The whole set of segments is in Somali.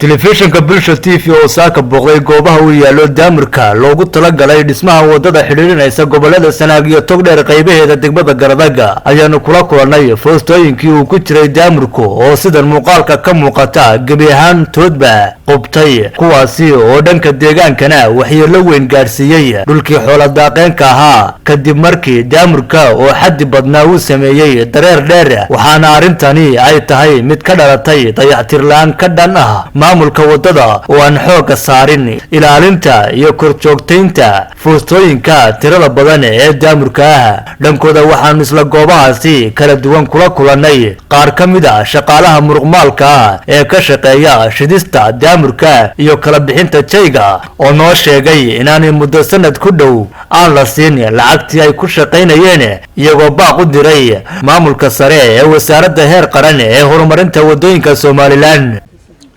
telefishinka Bulsho TV oo saaka booqday goobaha uu yaalo daamirka loogu talagalay dhismaha wadada xiriirinaysa gobolada Sanaag iyo Togdheer qaybaheeda degmada Garadaga ayaanu kula kulanay foostooyinkii uu ku jiray daamirku oo sidan muuqaalka ka muuqata gabi ahaan toodba qubtay kuwaasi oo dhanka deegaankana waxyeello weyn gaarsiiyay dhulkii xoolo daaqeenka ahaa kadib markii daamirka oo xaddi badnaa uu sameeyay dareer dheer waxaana arintani ay tahay mid ka dhalatay dayactir la'aan ka dhan ah maamulka wadada oo aan xooga saarin ilaalinta iyo korjoogteynta foostooyinka tirada badan ee daamirka ah dhankooda waxaan isla goobahaasi kala duwan kula kulanay qaar ka mid ah shaqaalaha muruqmaalka ah ee ka shaqeeya shidista daamirka iyo kala bixinta jayga oo noo sheegay inaanay muddo sanad ku dhow aan la siin lacagtii ay ku shaqaynayeen iyagoo baaq u diray maamulka sare ee wasaaradda heer qaran ee horumarinta wadooyinka Soomaaliland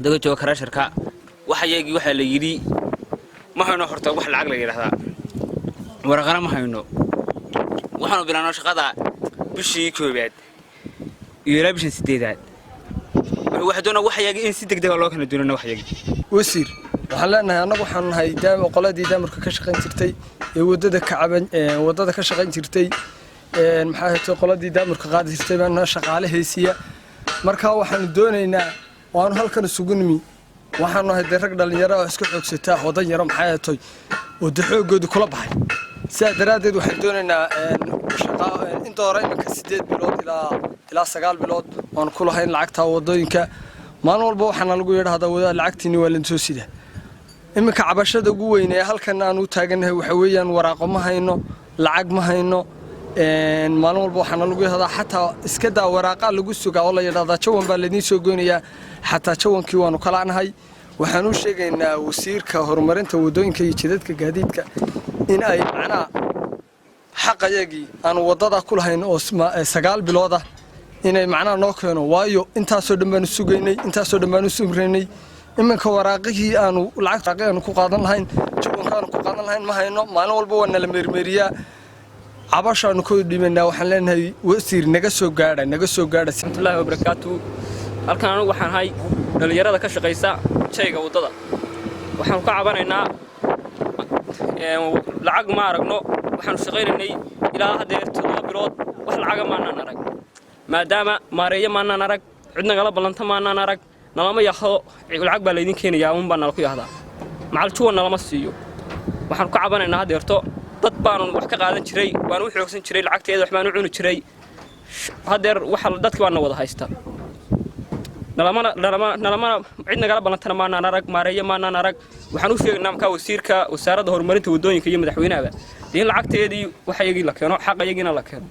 daga jooga karasharka waxayagii waxa la yiri ma hayno horta wax lacag la yiraahdaa warqana ma hayno waxaanu bilaano shaqada bishii koobaad iyo bishii sideedaad waxa doona waxayagii in si degdeg ah loo kala duulano waxayagii wasiir waxaan leenahay anagu waxaan nahay qoladii daamirka ka shaqayn jirtay ee wadada ka shaqayn jirtay maxaa hayto qoladii daamirka qaadi jirtay baan shaqaale heesiya marka waxaan doonaynaa waan halkan isugu nimi waxaan nahay rag dhalinyaro oo isku xoogsataa wadan yaro maxay tahay oo xoogoodu kula baxay sidaa daraadeed waxaan doonaynaa shaqo inta hore imanka 8 bilood ilaa 9 bilood waan ku lahayn lacagta wadooyinka maalin walba waxaan lagu yiraahdaa wada lacagtiini waa la soo sida iminka cabashada ugu weyn ee halkan aan u taaganahay waxa weeyaan waraaqo ma hayno lacag ma hayno maalin walba waxaan lagu yiraahdaa xataa iska daa waraaqa lagu sugaa oo la yiraahdaa jawan baa la idin soo goynaya xataa jawankii waanu kala anahay waxaan u sheegaynaa wasiirka horumarinta wadooyinka iyo jidadka gaadiidka in ay macnaa xaqayagii aan wadada ku lahayn oo 9 bilood ah inay macnaa noo keeno waayo intaasoo dhanbaan sugaynay intaasoo dhanbaan sumreynay iminka waraaqihii aanu lacag ku qaadan lahayn jawankaan ku qaadan lahayn ma hayno maalin walba waa nala meermeeriyaa cabashaanu ku dhimanaa waxaan leenahay wasiir naga soo gaadha Allahu barakaatu halkan anigu waxaan hay dhalinyarada ka shaqeysa jayga wadada waxaan ka cabanaynaa lacag ma aragno waxaan shaqeynay ilaa hadeer 7 bilood wax lacag ma aanan arag maadaama maareeyo ma aanan arag cidna kala balanta ma aanan arag nalama yaho lacag baa la idin keenayaa un baan nala ku yahdaa macal juwan nalama siiyo waxaan ka cabanaynaa hadeerto dad baan wax ka qaadan jiray waan u xoogsan jiray lacagteeda wax baan u cuni jiray hadeer waxa dadka baan wada haysta nalama cidna kala balantana ma aanan arag maareeyo ma aanan arag waxaan u sheegnaa markaa wasiirka wasaaradda horumarinta wadooyinka iyo madaxweynaha in lacagteedii waxayagii la keeno xaqayagiina la keeno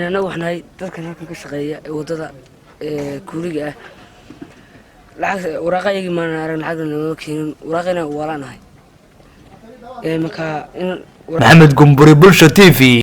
anagu waxnahay dadkan halkan ka shaqeeya ee wadada kuuriga ah lacag waraaqayagii ma aanan arag lacagna noo keenin waraaqina walaanahay marka Maxamed Gumburi Bulsho TV